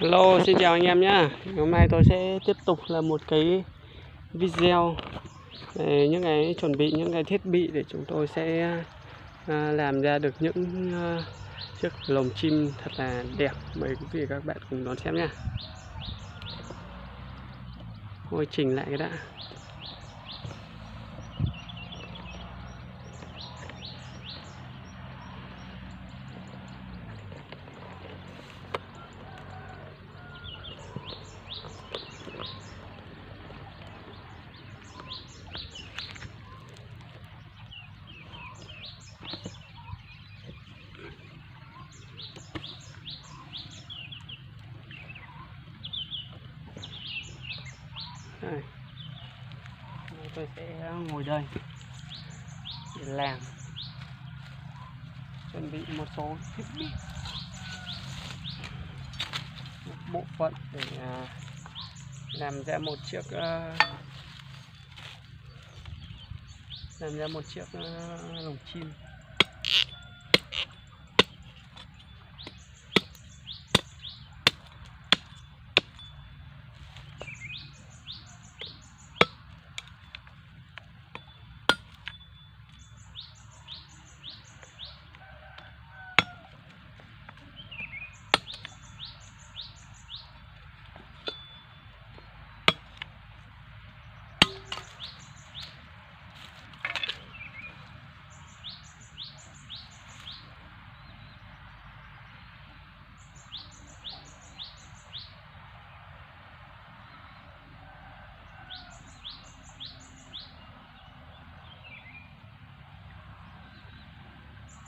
Hello, xin chào anh em nhé. Hôm nay tôi sẽ tiếp tục là một cái video về những cái chuẩn bị những cái thiết bị để chúng tôi sẽ làm ra được những chiếc lồng chim thật là đẹp. Mời quý vị và các bạn cùng đón xem nhé. Tôi chỉnh lại cái đã. Đây. Tôi sẽ ngồi đây để làm, chuẩn bị một số thiết bị, một bộ phận để làm ra một chiếc lồng chim.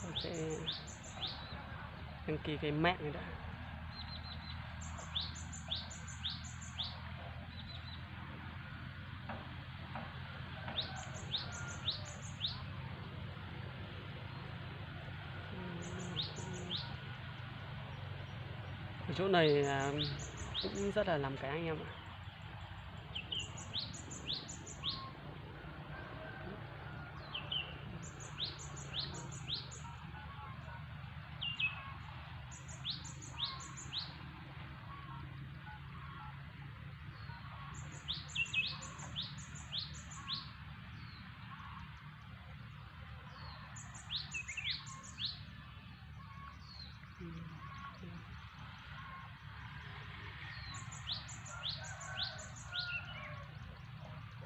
Tôi sẽ đăng ký cái mạng này đã. Ở chỗ này cũng rất là làm cái anh em ạ.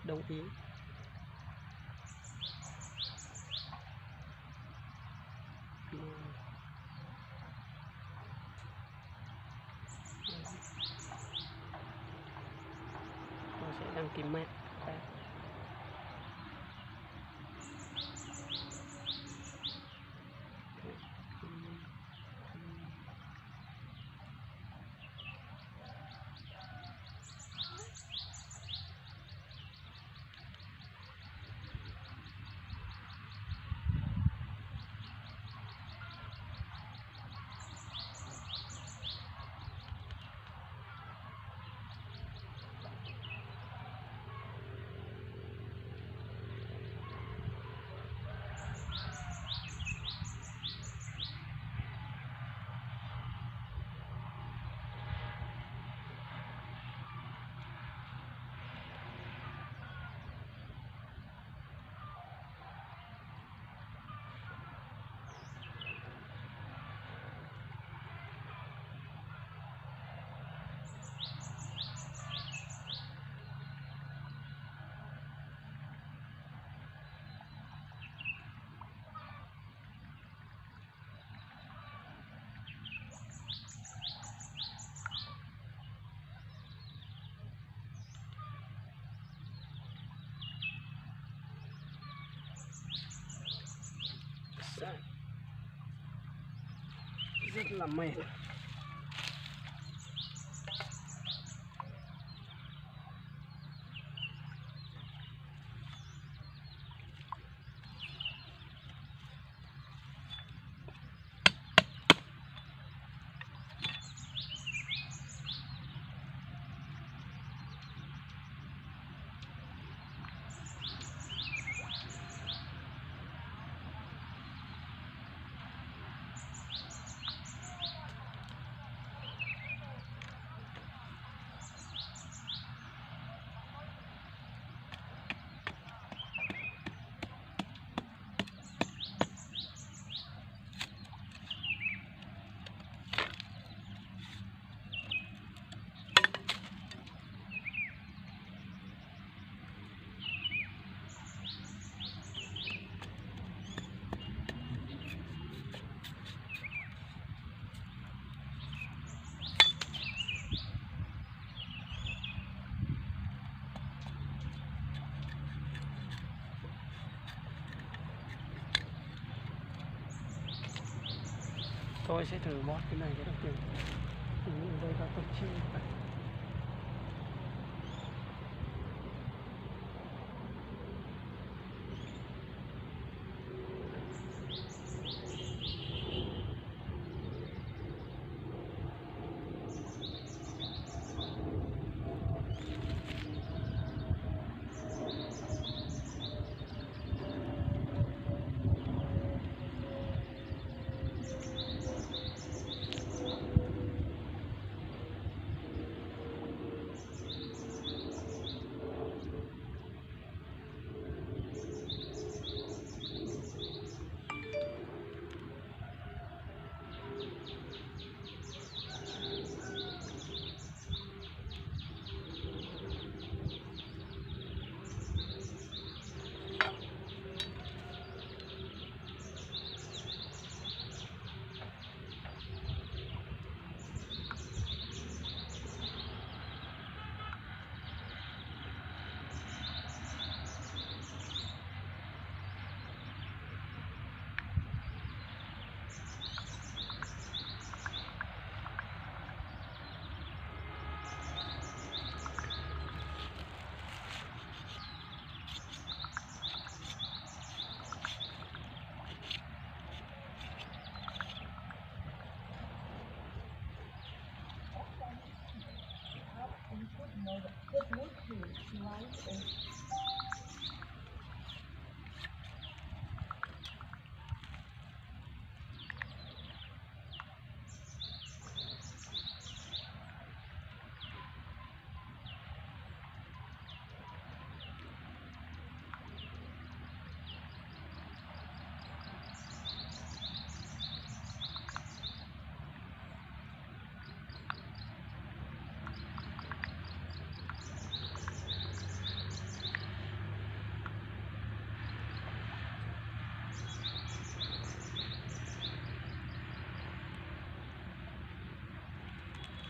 Đồng ý. Tôi sẽ đăng ký mạng. Rất là mệt. tôi sẽ thử bót cái này cái đầu tiên. Mình đây là tập chi.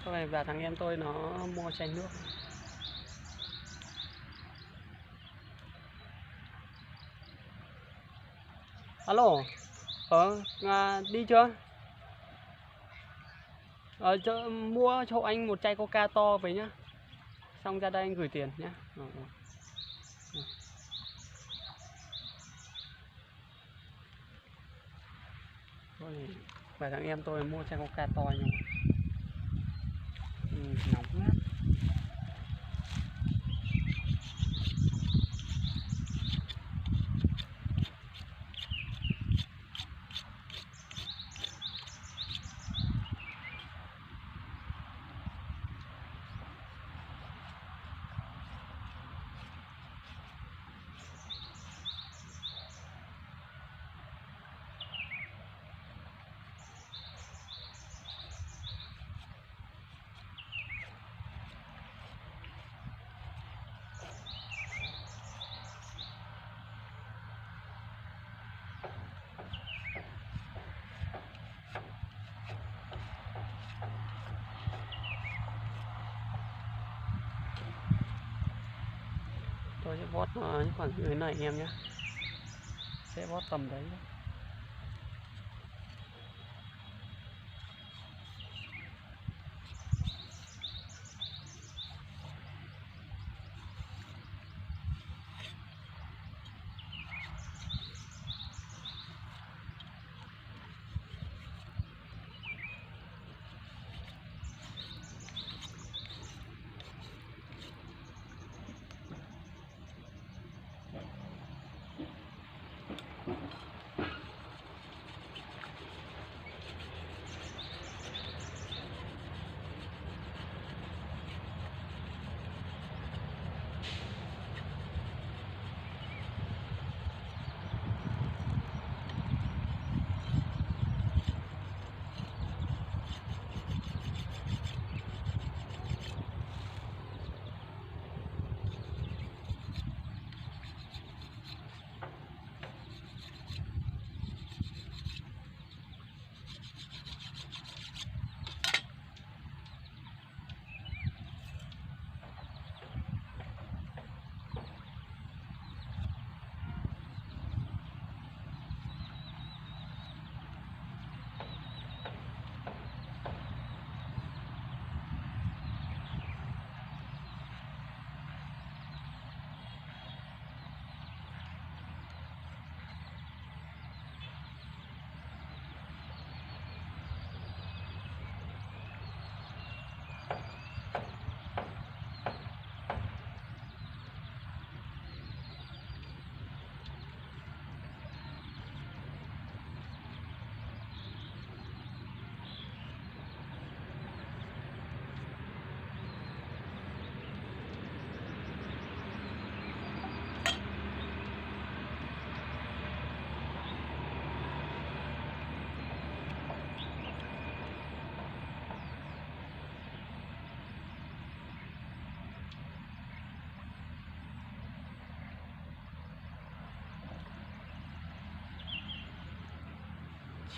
Sau này và thằng em tôi nó mua chai nước. Alo, đi chưa? Mua cho anh một chai Coca to về nhá. Xong ra đây anh gửi tiền nhá. Thôi, và thằng em tôi mua chai Coca to nhá. Nóng lắm. Tôi sẽ vót khoảng dưới này anh em nhé, sẽ vót tầm đấy.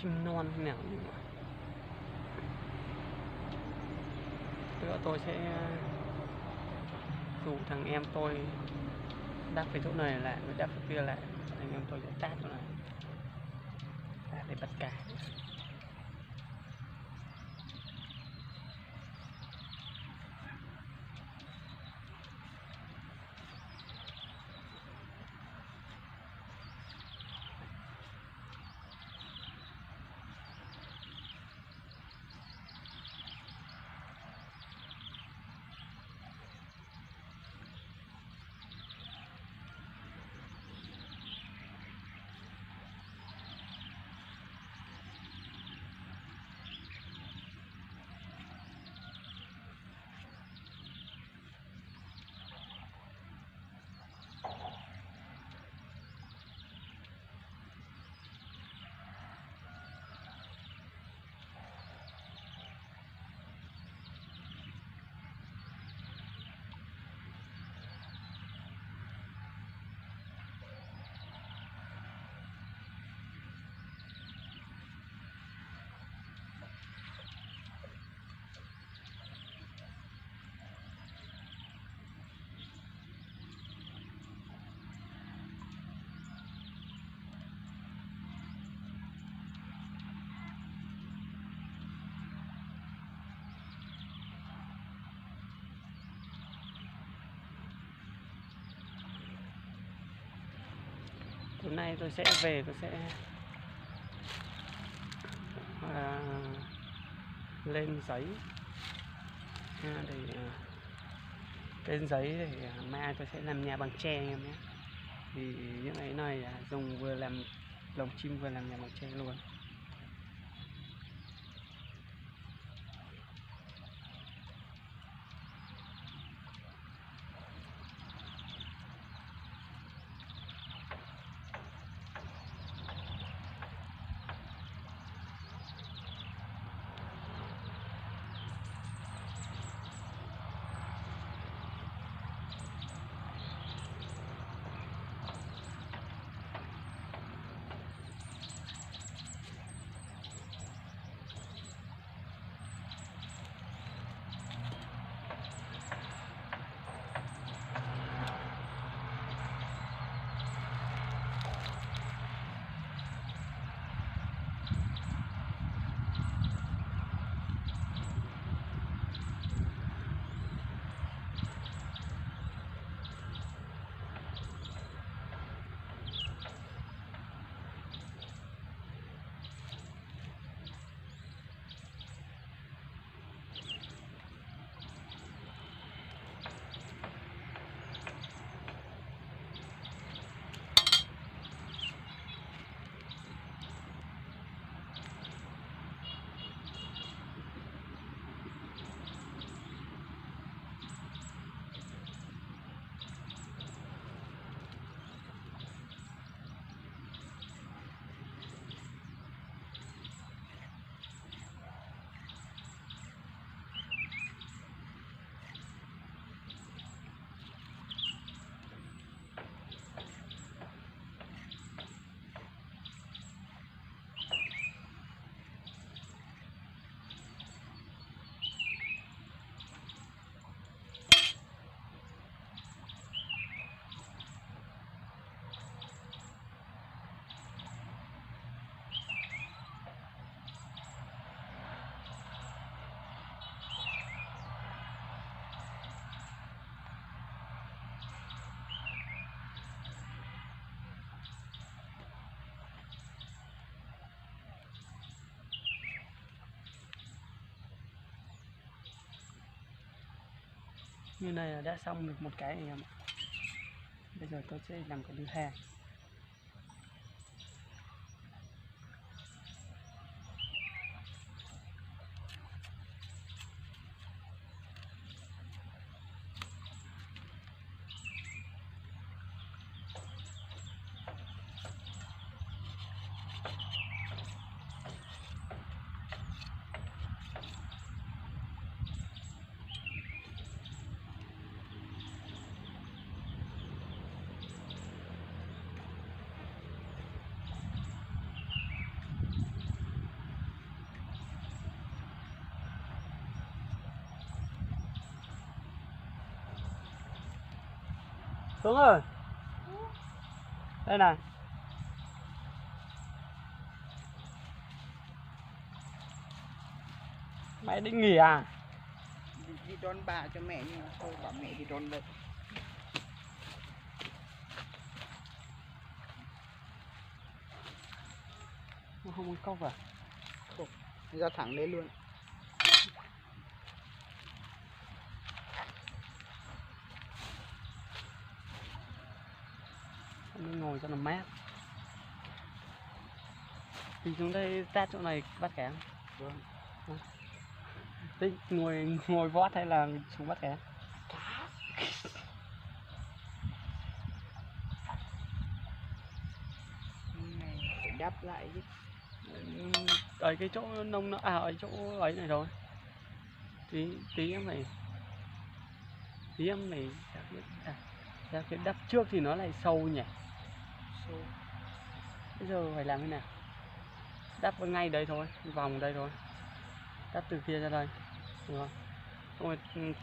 chim non thế nào nhưng mà nữa tôi sẽ rủ thằng em tôi đáp cái chỗ này lại với đáp cái kia lại, anh em tôi sẽ tát chỗ này tát để bắt cá. Tối nay tôi sẽ về, tôi sẽ lên giấy để lên giấy để mai tôi sẽ làm nhà bằng tre anh em nhé. Thì những cái này là dùng vừa làm lồng chim vừa làm nhà bằng tre luôn. Như này là đã xong được một cái anh em. Bây giờ tôi sẽ làm cái thứ hai. Xuống ơi. Đây này. Mày định nghỉ à? Đi đón bà cho mẹ nhưng mà thôi bảo mẹ đi đón vậy. Nó không muốn cốc à? Không, ra thẳng đấy luôn. Nó ngồi cho nó mát. Thì xuống đây tát chỗ này bắt cá. Vâng. Thích ngồi vót hay là xuống bắt cá? Này phải đáp lại chứ. Ở cái chỗ nông nó ở chỗ ấy này rồi. Tí em phải ra cái đắp trước thì nó lại sâu nhỉ. Sâu. Bây giờ phải làm thế nào? Đắp ngay đây thôi, vòng đây thôi. Đắp từ kia ra đây, được không?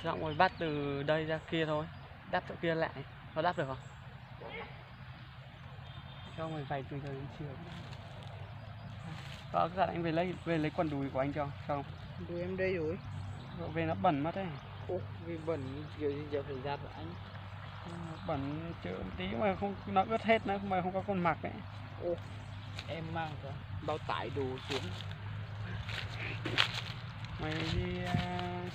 Xong rồi bắt từ đây ra kia thôi. Đắp chỗ kia lại, có đắp được không? Cho mình vài từ giờ đến chiều. Có các anh về lấy quần đùi của anh cho không? Đùi em đây rồi. Về nó bẩn mất đấy. Ô, vì bẩn kiểu gì giờ phải giặt rồi anh. Bẩn chứ tí mà không nó ướt hết nữa mà không có con mặc đấy. Ô, em mang cả bao tải đồ xuống. Mày đi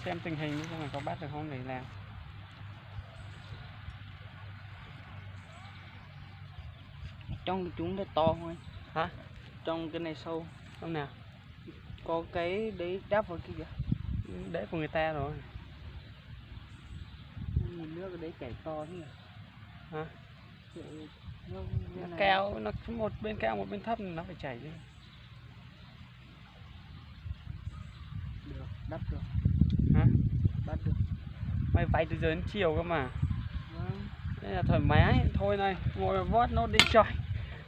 xem tình hình xem mày có bắt được không để làm. Trong chúng nó to thôi. Hả? Trong cái này sâu. Không nào? Có cái đấy đáp vào kia kìa. Đấy của người ta rồi. Nhìn nước ở đấy chảy to thế nhỉ? Hả? Nước Keo nó một bên cao một bên thấp nó phải chảy chứ. được, đắp được. Hả? Bắt được. Mày vay từ giờ đến chiều cơ mà. Vâng. Đây là thoải mái. Thôi này, ngồi vót nốt đi trời.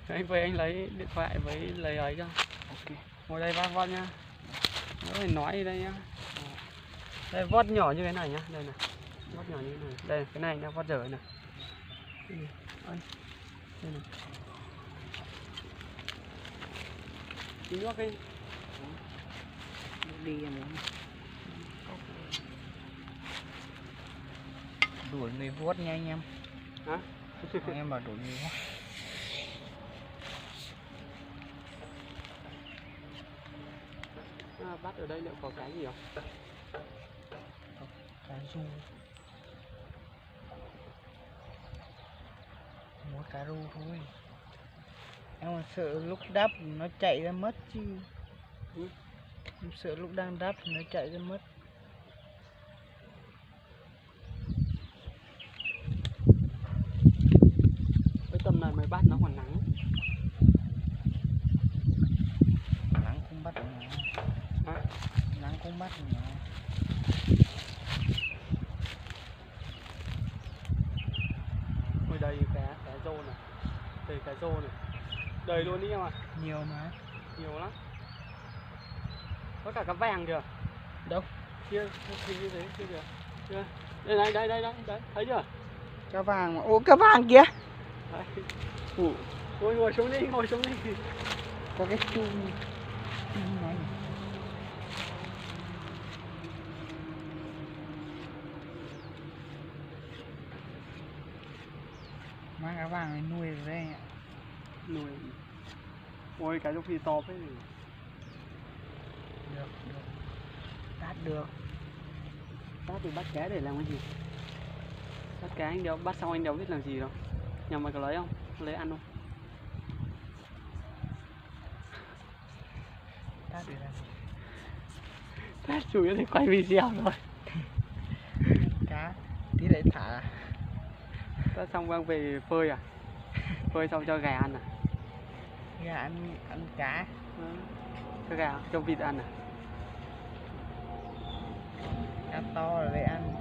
Anh về anh lấy điện thoại với lấy ấy cho. Ok. Ngồi đây vót vót nhá. Nó phải nói đi đây nhá. Đây vót nhỏ như thế này nhá. Đây này. Vót nhỏ như thế này. Đây cái này nhá, vót dở này. Đây này. Đây này. Tí nước đi. Đi em muốn. Đuổi người vuốt nha anh em. Hả? Em bảo đuổi người vuốt. Bắt ở đây liệu có cái gì không? Cá ru. Muốn cá ru thôi. Em còn sợ lúc đắp nó chạy ra mất chứ. Em sợ lúc đang đắp nó chạy ra mất. Cái tầm này mày bắt nó còn nắng. Nắng cũng bắt được nó. Hả? Nắng cũng bắt được nó. Ôi đây cá rô này. Đây cá rô này. Đầy luôn đi em ạ. Nhiều mà. Nhiều lắm. Có cả cá vàng kìa. Đâu? Kia, hình như thế, kia kìa. Kia. Đây đây, thấy chưa? Cá vàng mà. Ô, cá vàng kìa. Đấy. Ngồi xuống đi, ngồi xuống đi. Có cái chum này. Mang cá vàng này nuôi ở đây ạ. Nuôi. Ôi cái trong phi to thế này. Được. Tát được. Bắt thì bắt cá để làm cái gì? Bắt cá anh đéo, bắt xong anh đéo biết làm gì đâu. Nhà mày có lấy không? Có lấy ăn không? Tát để làm gì? Tát chủ yếu thì quay video thôi. Cá. Tí để thả. Tát xong mang về phơi à? Phơi xong cho gà ăn à? Gà ăn cá. Cho gà, cho vịt ăn à? Cá to rồi để ăn.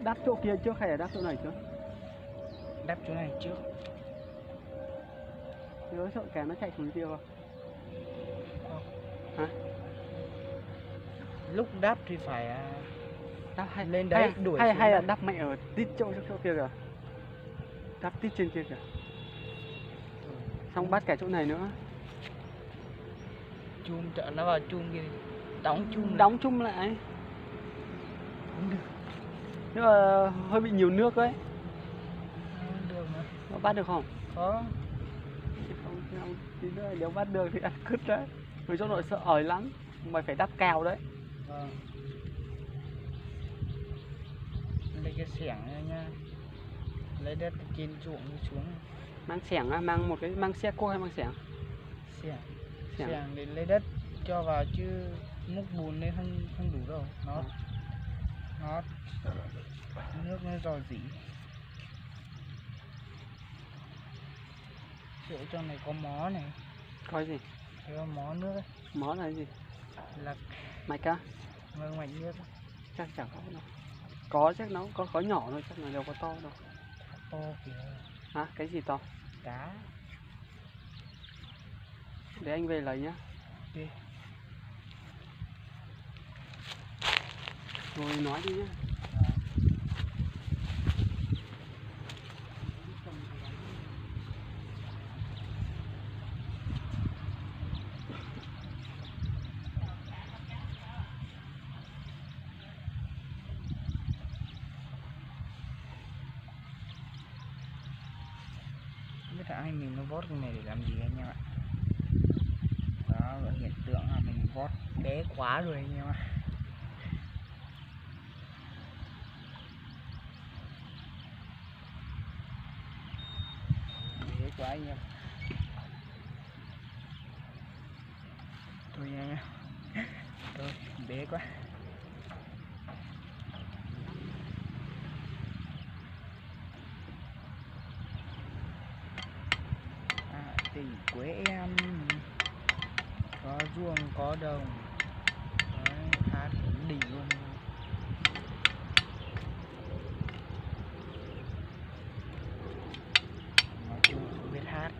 Đắp chỗ kia trước hay là đắp chỗ này trước? Đắp chỗ này trước. Nhớ sợ cá nó chạy xuống kia không? Hả? lúc đắp thì phải Đắp hay lên đấy hay, đuổi hay, xuống hay là đắp. đắp mạnh ở tít chỗ kia kìa. Đắp tít trên kia kìa. Xong bắt cả chỗ này nữa. Chum chợ nó vào chum kia đi. Đóng chum lại. Đóng chung lại. Không được. Nhưng mà hơi bị nhiều nước đấy. Không được mà. Nó bắt được không? Có. Không, tí nữa nếu bắt được thì ăn cứt đấy. Người trong nội sợ ỏi lắm. Mày phải đắp cao đấy. Vâng. Lấy cái xẻng này nha. Lấy đất từ trên ruộng đi xuống. Mang xẻng á, mang một cái mang xe cô hay mang xẻng? Xẻng. Xẻng. Xẻng để lấy đất cho vào chứ múc bùn lên không đủ đâu. Nó nước nó rò rỉ. Chỗ trong này có mó này. Có gì? Thấy có mó nước ấy. Mó là cái gì? Là Mạch á? vâng, mạch nước. Chắc chẳng có đâu. Có chắc nó có nhỏ thôi, chắc là đâu có to đâu. To kìa. Hả? Cái gì to? Cá. Để anh về lấy nhá. Ok. Rồi nói đi nhá. Biết là anh mình nó vót cái này để làm gì anh em ạ. Đó là hiện tượng là mình vót bé quá rồi anh em ạ. Bé quá anh em. Thôi nha. Thôi bé quá. Tình quê em có ruộng có đồng. Đấy, hát đỉnh luôn. Nói chung không biết hát.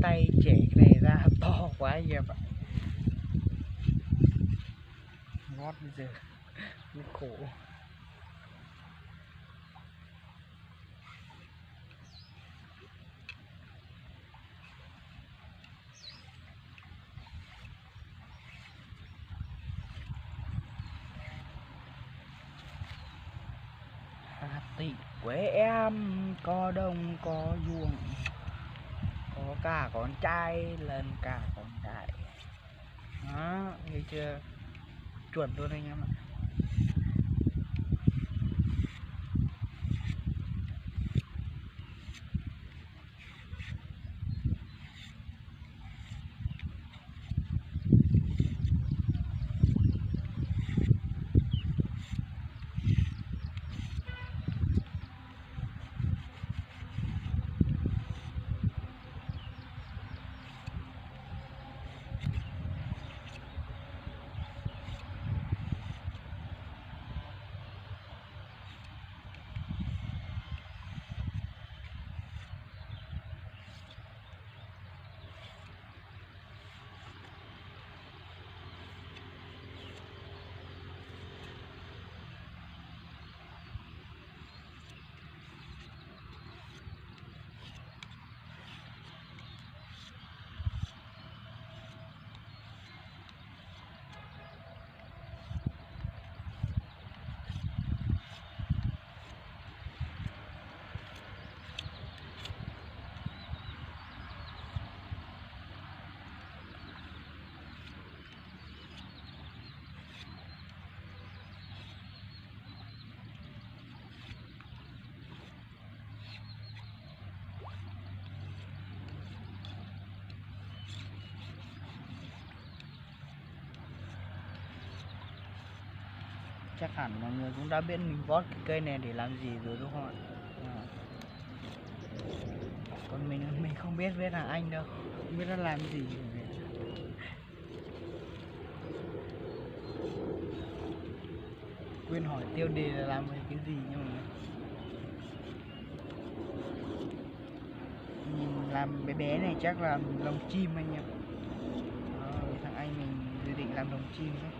Tay trẻ cái này ra to quá anh em ạ. Ngót bây giờ nó khổ. Tị quê em có đồng có ruộng, có cả con trai lần cả con gái. Đó, thấy chưa? Chuẩn luôn anh em ạ. chắc hẳn mọi người cũng đã biết mình vót cái cây này để làm gì rồi đúng không ạ? Còn mình không biết với thằng anh đâu, không biết nó làm gì. Quên hỏi tiêu đề là làm về cái gì nhưng mà mình làm bé bé này chắc là lồng chim anh em. Thằng anh mình dự định làm lồng chim đấy.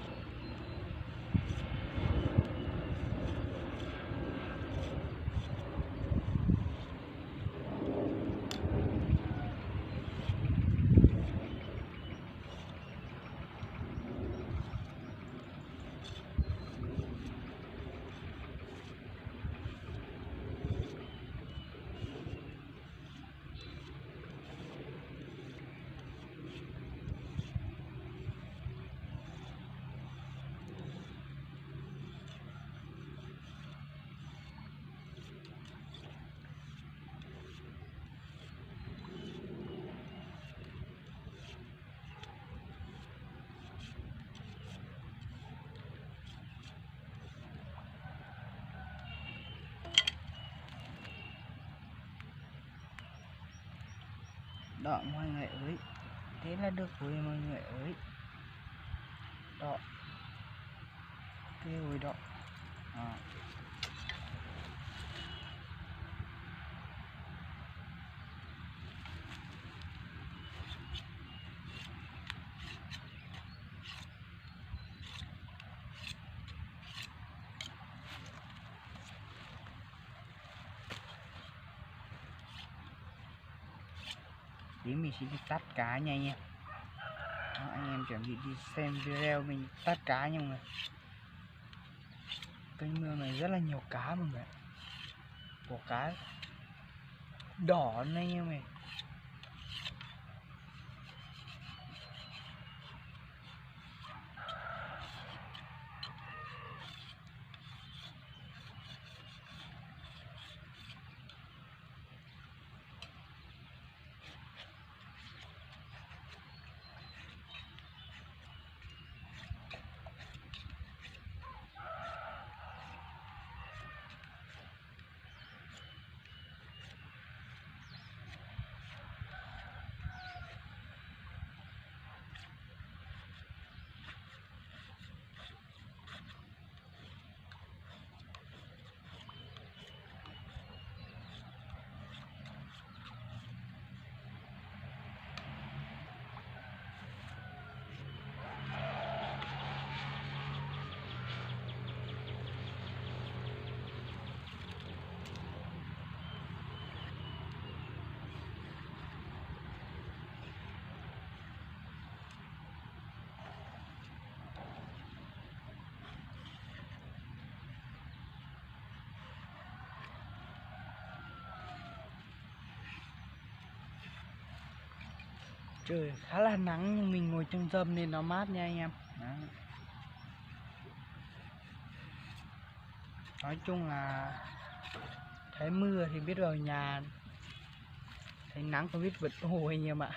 Đó mọi người ơi, thế là được rồi mọi người ơi. Đó cái rồi đó. Tí mình sẽ đi tắt cá nha anh em. Đó, anh em chuẩn bị đi xem video mình tắt cá nha mọi người. Kênh mương này rất là nhiều cá mọi người. Của cá đỏ này anh em này. Trời khá là nắng nhưng mình ngồi trong râm nên nó mát nha anh em. Đó. Nói chung là thấy mưa thì biết vào nhà, thấy nắng có biết vật hồ anh em ạ.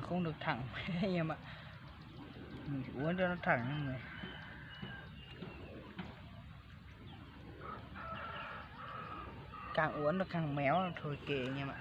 Không được thẳng anh em ạ, mình phải uốn cho nó thẳng như này. Càng uốn nó càng méo thôi kệ anh em ạ.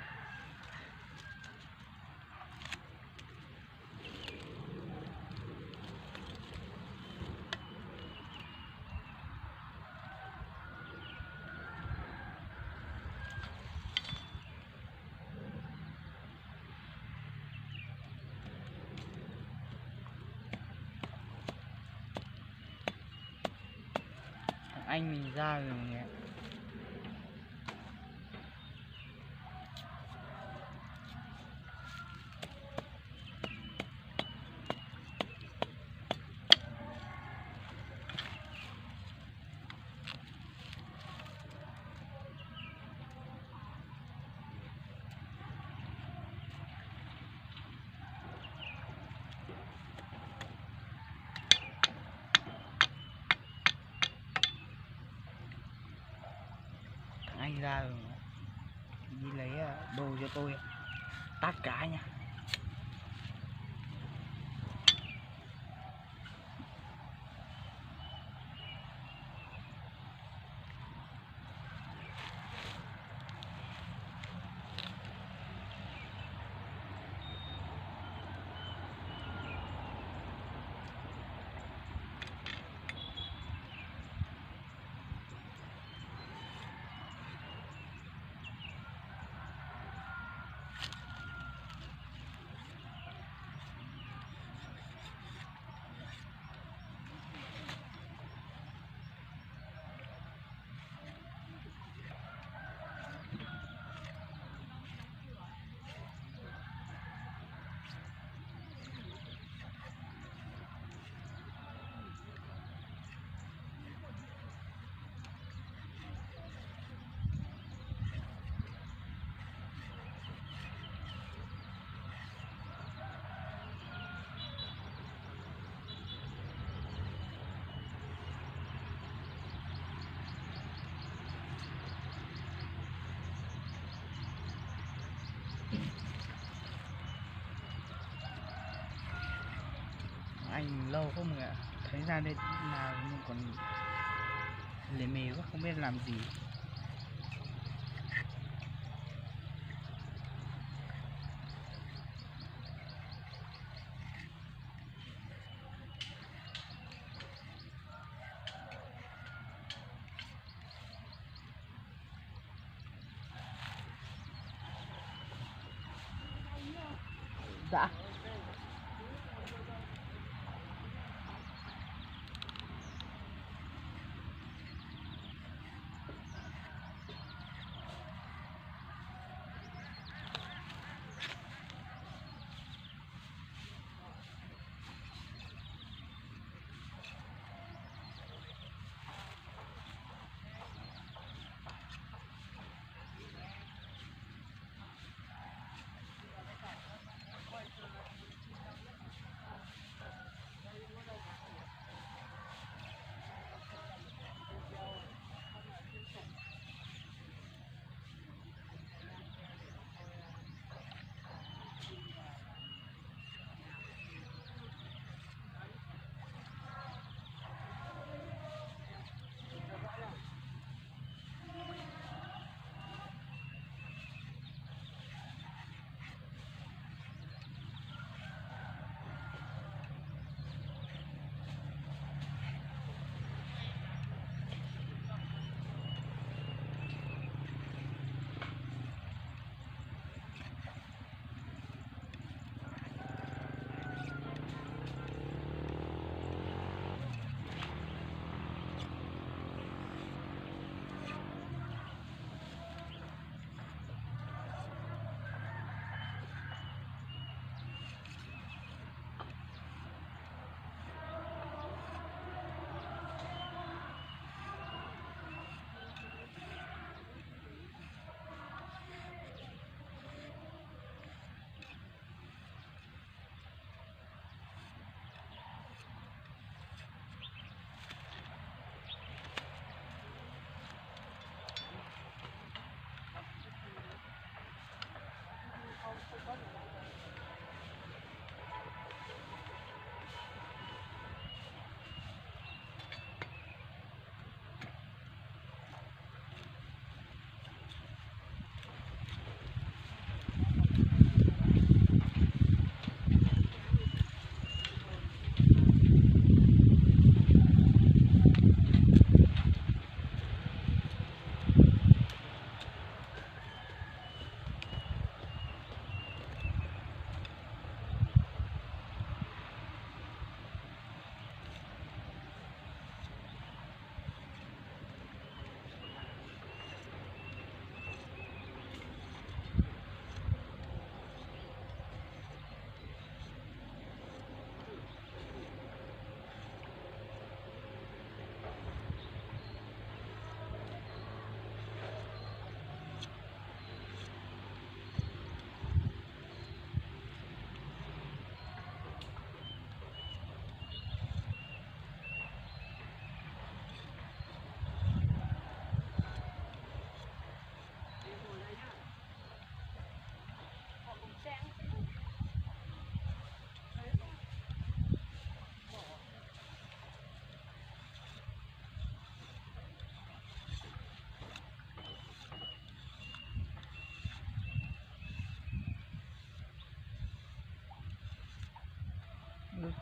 Anh mình ra rồi nhé. Anh ra rồi, đi lấy đồ cho tôi tất cả nha. Anh lâu không ạ, thấy ra đây là còn lề mề quá không biết làm gì. Dạ.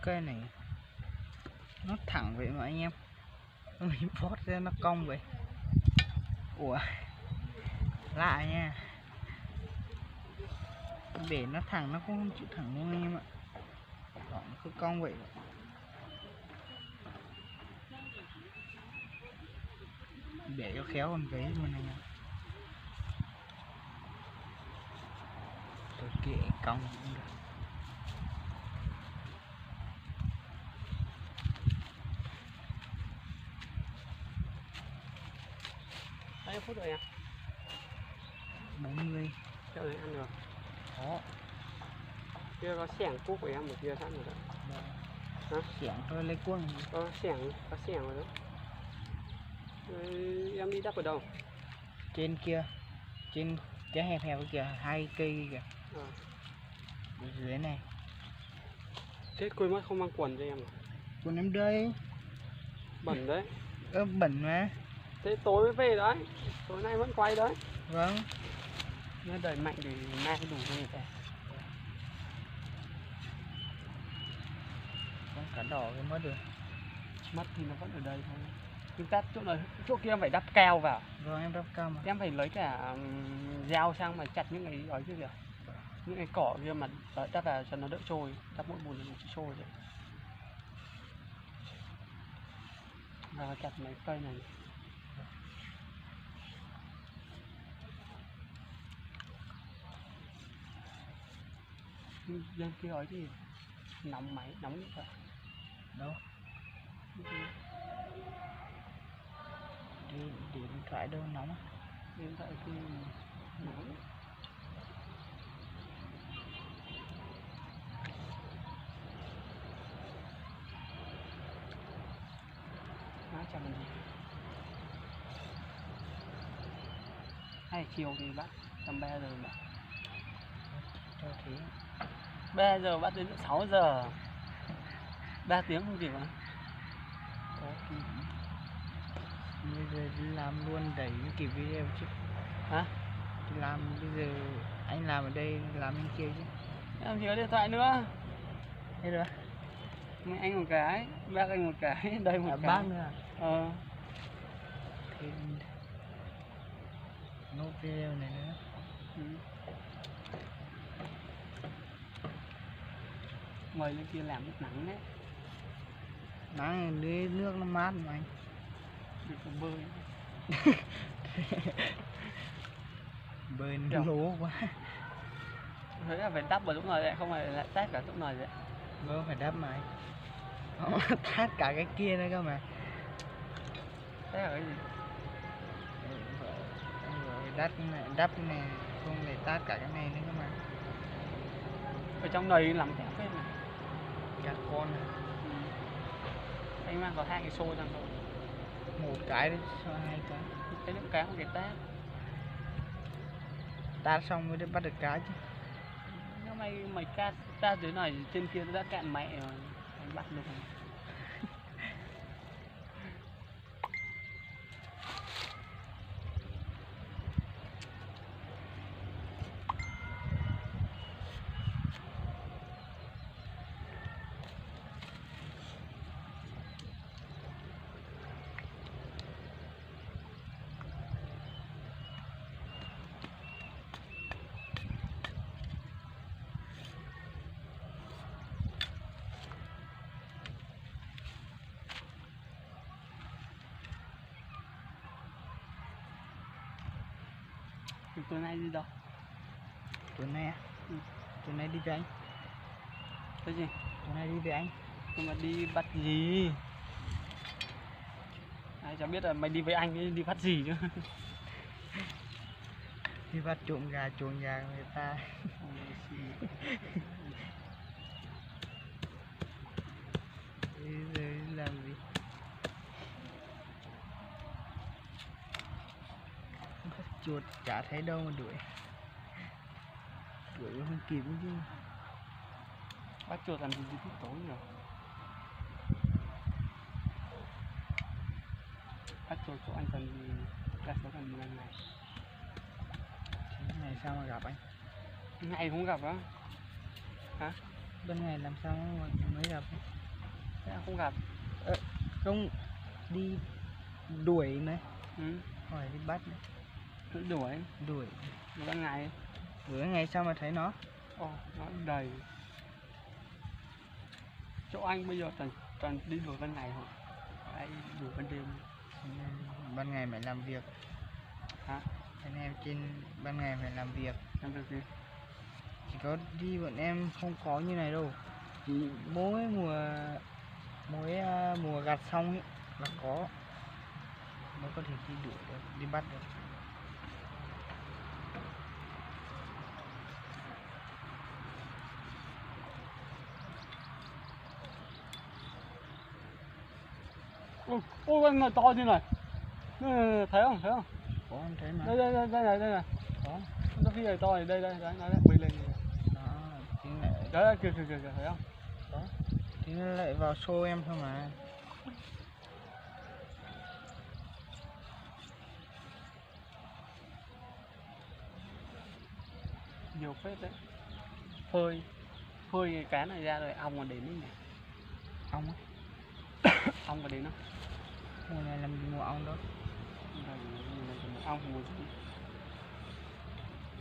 cây này nó thẳng vậy mà anh em, mình phót ra nó cong vậy. Ủa, lạ nha, để nó thẳng nó cũng không chịu thẳng luôn anh em ạ, nó cứ cong vậy. Để cho khéo con vế luôn anh em. Tôi kệ cong cũng được. Bao nhiêu phút rồi em? 40. Chỗ này ăn được. Đó. Kia có xẻng cuốc của em một kia sẵn rồi đó. Hả? Xẻng thôi lấy cuốc này. Có xẻng rồi đó. Em đi đắp ở đâu? Trên kia, trên cái hẹp hẹp kìa, 2 cây kìa. Ở dưới này. Thế quên mất không mang quần cho em à? Quần em đây. Bẩn đấy. Bẩn mà. Thế tối mới về đấy. Tối nay vẫn quay đấy. Vâng. Nó đẩy mạnh để mang đủ cho người ta. Con cá đỏ cái mất rồi. Mất thì nó vẫn ở đây thôi. Chúng ta chỗ kia em phải đắp keo vào. Vâng, em đắp keo mà. Em phải lấy cả dao sang mà chặt những cái ấy chứ kìa. Những cái cỏ kia mà đắp vào cho nó đỡ trôi. Đắp mỗi bùn nó chỉ trôi thôi. Và chặt mấy cây này. Dân kia ấy thì nóng máy, nóng như vậy. Đâu? Đi điện thoại đâu nóng. Điện thoại thì nóng. Chào mình. Hay chiều thì bắt tầm 3 giờ mà. Cho thế. 3 giờ bắt đến 6 giờ. 3 tiếng không kịp à? Có kịp. Bây giờ đi làm luôn đẩy kịp video chứ. Hả? Đi làm bây giờ anh làm ở đây làm bên kia chứ. Em chỉ có điện thoại nữa. Thế rồi. Mẹ anh một cái, bác anh một cái, đây một cái. Bác nữa à? Thêm nốt video này nữa. Mời lên kia làm lúc nắng đấy. Nắng dưới nước nó mát mà anh. Được có bơi. Bơi nó lố quá. Thế là phải đắp vào lúc này đấy, không phải lại tát cả lúc này đấy. Vâng, phải đắp mà anh. Tát cả cái kia nữa cơ mà. Thế là cái gì? Đắp cái này, không phải tát cả cái này nữa cơ mà. Ở trong này làm kẹo phết này. Gạt con này. Anh mang có 2 cái xô rằng thôi. Một cái đấy, sao 2 cái? Cái những cái một cái tát. Tát xong mới bắt được cá chứ. Nhưng mà mày tát dưới này trên kia nó đã cạn mẹ rồi. Anh bắt được rồi. Tối nay đi đâu? Tối nay à? Tối nay đi với anh. Cái gì? Tối nay đi với anh. Nhưng mà đi bắt gì? Ai chả biết là mày đi với anh đi bắt gì chứ. Đi bắt trộm gà người ta. Bây giờ đi làm gì? Chuột chả thấy đâu mà đuổi không kịp chứ. Bắt chuột làm gì đi tối rồi. Bắt chuột chỗ anh cần gì? Đa số cần 15 ngày. Thế này sao mà gặp anh? Ngày không gặp á? Hả? Bên ngày làm sao mà mới gặp ấy? Không gặp. Không đi đuổi này, Ừ. hỏi đi bắt này. Đuổi Đuổi ban ngày. đuổi ngày sao mà thấy nó? Ồ, nó đầy. Chỗ anh bây giờ toàn đi đuổi ban ngày thôi, ai đuổi ban đêm. Ban ngày phải làm việc. Hả? Anh em trên ban ngày phải làm việc. Làm việc gì? Chỉ có đi bọn em không có như này đâu. Chỉ mỗi mùa gặt xong ấy, là có mới có thể đi đuổi được, đi bắt được. Ôi con này to như này. Thấy không? Thấy không? Có em thấy mà. Đây này. Có. Nó phi này to này, đây đấy, nó đấy, bay lên. Đó, thì lại Đấy, kìa, thấy không? có. Thì nó lại vào show em thôi mà. Nhiều phết đấy. Phơi cái cá này ra rồi ong còn đến đấy nhỉ? Ong á? Ong còn đến không? Mùa này làm gì mùa ong đâu. Mùa ong mùa gì?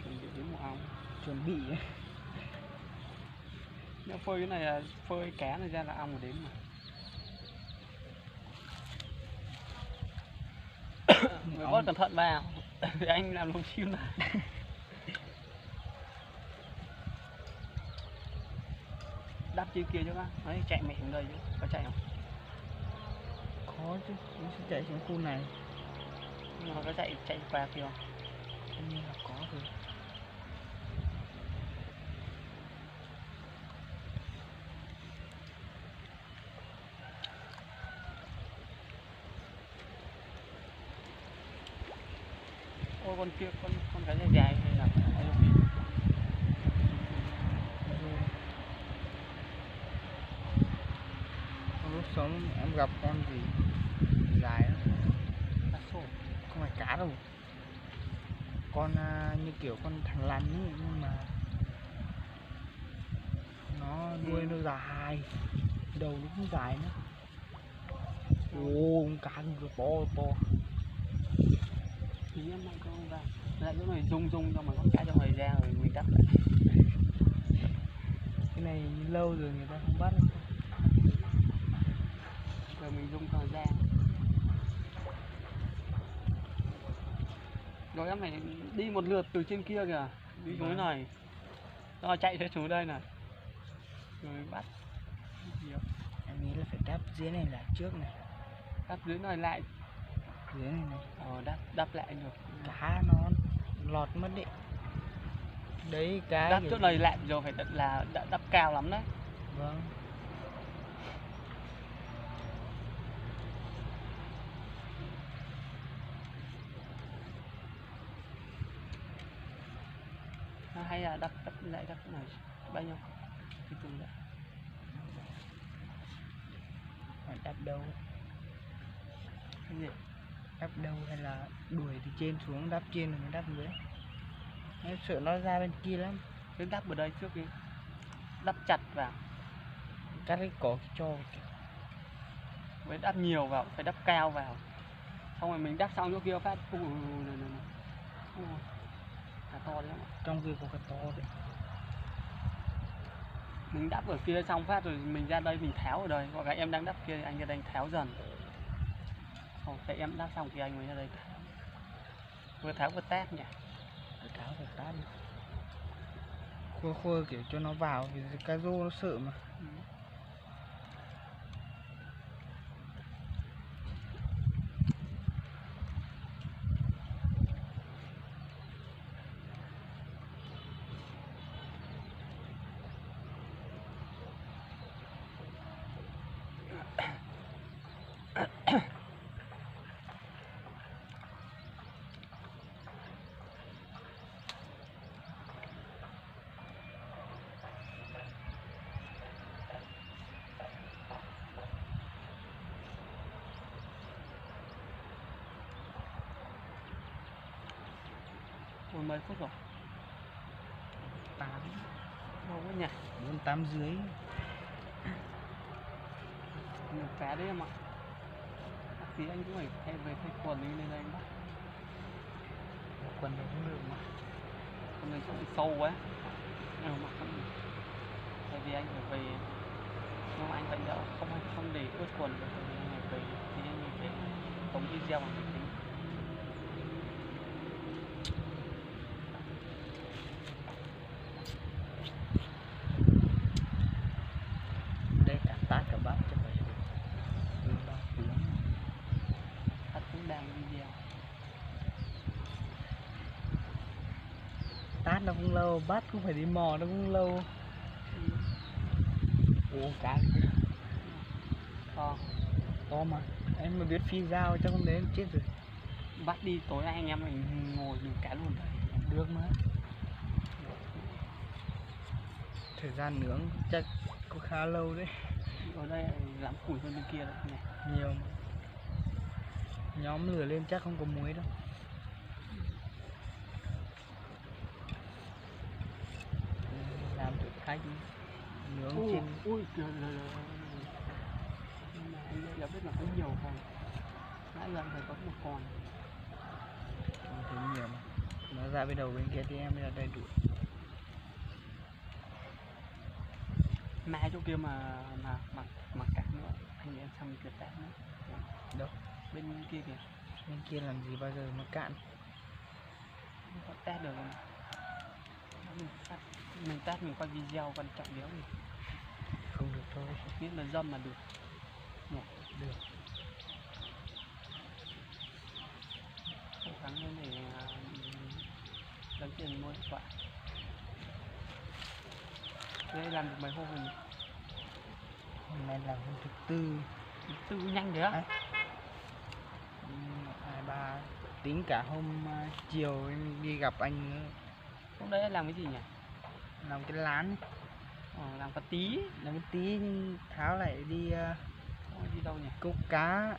Chuẩn bị đến mùa ong. Chuẩn bị ấy. Nếu phơi cái này là phơi cá này ra là ong còn đến mà. Người bớt cẩn thận vào. Thì anh làm lông chim này. Đắp trên kia chứ bác, đấy chạy mẹ xuống đây chứ, có chạy không? Khó chứ, nó sẽ chạy xuống khu này. Nhưng mà có chạy qua kia không? Tất nhiên là có rồi. Ôi con kia, con cái dài dài hay là ai không biết. Lúc sống em gặp con gì dài lắm. Cá sổ. Không phải cá đâu. Con như kiểu con thằn lằn ấy, nhưng mà nó đuôi nó dài, đầu nó cũng dài nữa. Ồ, con cá nó to. Tí em lại con ra. Lại chỗ này rung cho mà con cá trong này ra rồi mình đắp lại. Cái này lâu rồi người ta không bắt đâu. Rồi mình rung cho ra. Rồi em phải đi một lượt từ trên kia kìa, đi xuống cái này. Rồi chạy thế xuống đây này. Rồi bắt. Em nghĩ là phải đắp dưới này là trước này. Đắp dưới này lại. Dưới này này. Đắp lại được. Cá nó lọt mất đấy. Đấy cái Đắp chỗ này lại rồi phải đắp cao lắm đấy. Vâng. Hay là đắp lại đắp này bao nhiêu? Thì từng lại. Phải đắp đâu? Cái gì? Đắp đâu hay là đuổi từ trên xuống, đắp trên rồi mới đắp dưới? Em sợ nó ra bên kia lắm. Cứ đắp ở đây trước đi. Đắp chặt vào. Cắt cái cỏ cho. Với đắp nhiều vào, phải đắp cao vào. Xong rồi mình đắp xong chỗ kia phát. Này. Cá to đấy lắm. Trong kia có cá to đấy. Mình đắp ở kia xong phát rồi mình ra đây mình tháo ở đây. Hoặc là em đang đắp kia thì anh ra đây tháo dần. Xong rồi em đắp xong thì anh mới ra đây tháo. Vừa tháo vừa tát nhỉ. Tháo phải tát đi. Khua kiểu cho nó vào vì cá rô nó sợ mà. Ôi mấy phút rồi? 8. Đâu quá nhỉ? 8 dưới. cá đấy em ạ. Tí anh cũng phải thay về thay quần đi lên đây anh bắt. Quần này cũng được mà. Quần này chắc bị sâu quá. Em mặc không được. Tại vì anh phải về. Nhưng mà anh vẫn đỡ không để ướt quần được. Tại vì anh phải về thì anh phải tống video bằng máy tính. Đây cả tát cả bát cho phải được 3 tiếng. Anh cũng đang video. Tát nó cũng lâu, bát cũng phải đi mò nó cũng lâu. Ủa cá to mà. Em mà biết phi dao chắc không đến chết rồi. Bắt đi tối nay anh em mình ngồi nhìn cá luôn đấy. Được mà. Thời gian nướng chắc có khá lâu đấy. Ở đây lắm củi hơn bên kia đấy này. Nhiều mà. Nhóm lửa lên chắc không có muối đâu. Làm thử thách nướng trên. Ui trời ơi. Nhưng mà anh đã biết là có nhiều không? Nãy lần phải có một con. Thấy nhiều mà. Nó ra bên đầu bên kia thì em ra đây đủ. Mai chỗ kia mà cạn nữa, anh em xong tuyệt tác nữa. Đâu? Bên kia kìa. Bên kia làm gì bao giờ nó cạn? Không có test được không? Mình test mình quay video quan trọng đéo gì. Không được thôi. Biết là dâm mà được. Nhỉ? Được. Cố gắng lên để lấy tiền mua điện thoại. Đây làm được mấy hôm rồi. Hôm nay là hôm thứ tư. Tư nhanh đấy á. 1, 2, 3. Tính cả hôm chiều em đi gặp anh nữa. Hôm đấy làm cái gì nhỉ? Làm cái lán. Làm cái tí. Làm cái tí nhưng Tháo lại đi Đi đâu nhỉ? câu cá.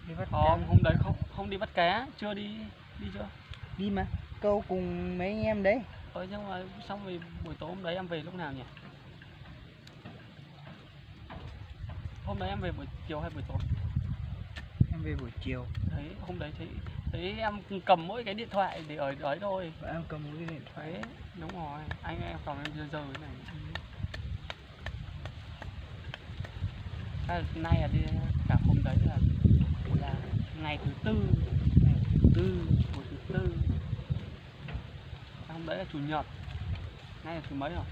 Đi bắt cá. Hôm đấy không đi bắt cá, chưa đi chưa? Đi mà, câu cùng mấy anh em đấy. Nhưng mà xong rồi buổi tối hôm đấy em về lúc nào nhỉ? Hôm đấy em về buổi chiều hay buổi tối? Em về buổi chiều. Đấy, hôm đấy thấy em cầm mỗi cái điện thoại để ở đấy thôi. Và em cầm một cái điện thoại. Đấy, đúng rồi, anh em cầm em giờ này. Nay là đi cả hôm đấy là ngày thứ tư, buổi thứ tư. Hôm đấy là chủ nhật. Nay là thứ mấy rồi?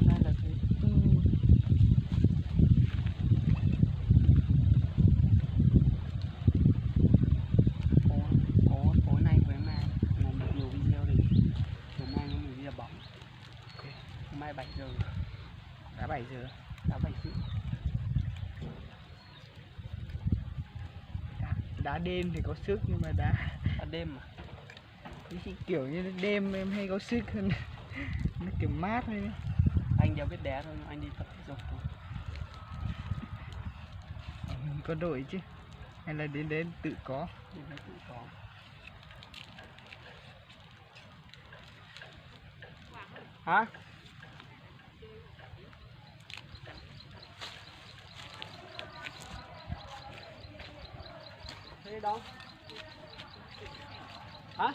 Nay là thứ tư. Tối nay với mai làm được nhiều video thì tối mai nó mình đi đá bóng. Okay. Mai 7 giờ. Đã 7 giờ. Đã 7 giờ. Đá đêm thì có sức nhưng mà đá Đêm mà. Kiểu như đêm em hay có sức hơn. Nó kiểu mát thôi. Anh đều biết đá thôi, anh đi tập thể dục thôi. Có đội chứ. Hay là đến tự có. Đến đấy tự có. Hả? Thế đâu? Hả?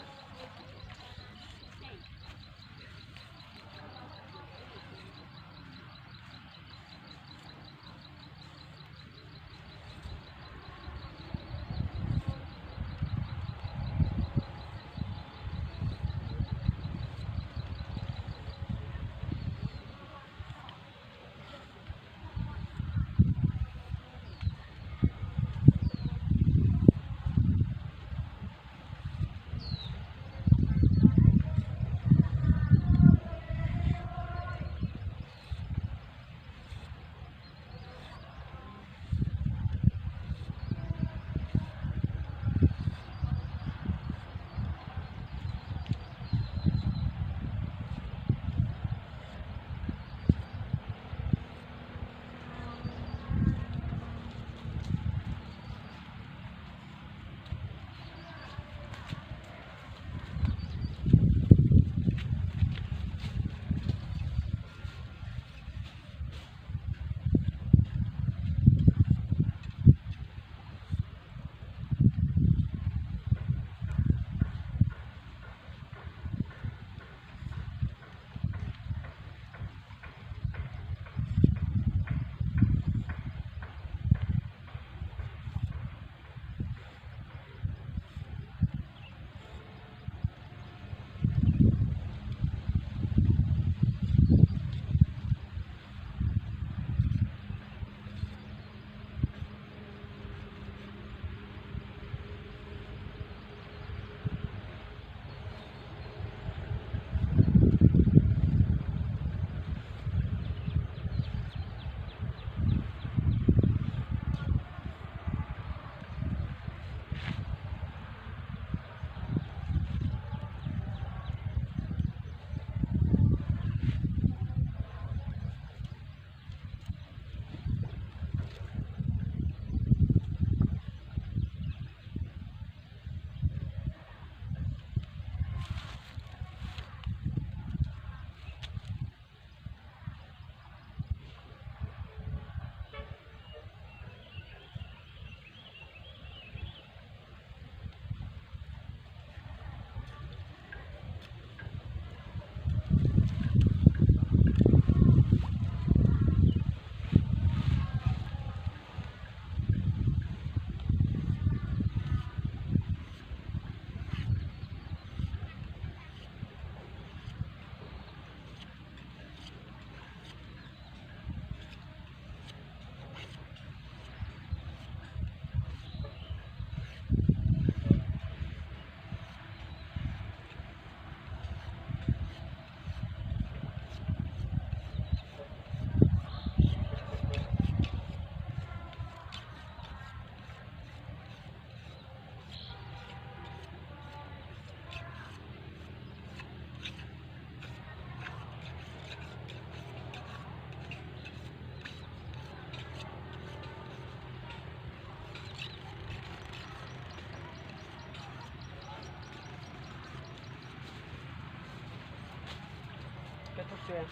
kết thúc chưa em?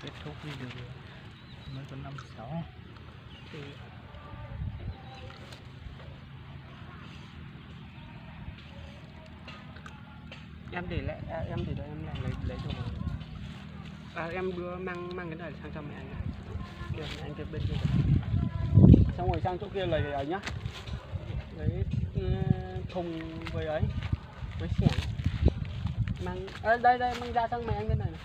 Kết thúc đi được mới có 56. Ừ. Em để lại em để đó em lại lấy đồ. Em đưa mang cái này sang cho mẹ anh này. Kia anh kia bên kia. Xong rồi sang chỗ kia lấy ấy nhá. Lấy thùng với ấy, với xẻng. Mang đây mang ra sang mẹ anh bên này này.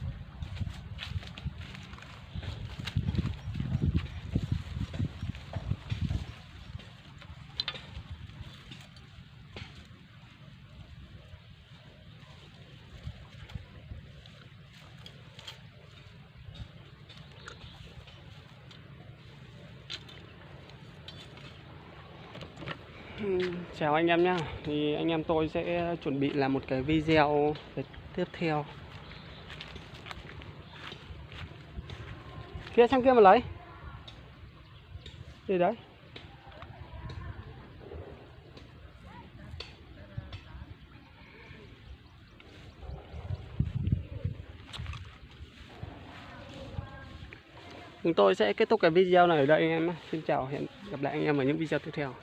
Chào anh em nhá. Thì anh em tôi sẽ chuẩn bị làm một cái video tiếp theo. Kia sang kia mà lấy. Đi đấy. Chúng tôi sẽ kết thúc cái video này ở đây anh em. Xin chào, hẹn gặp lại anh em ở những video tiếp theo.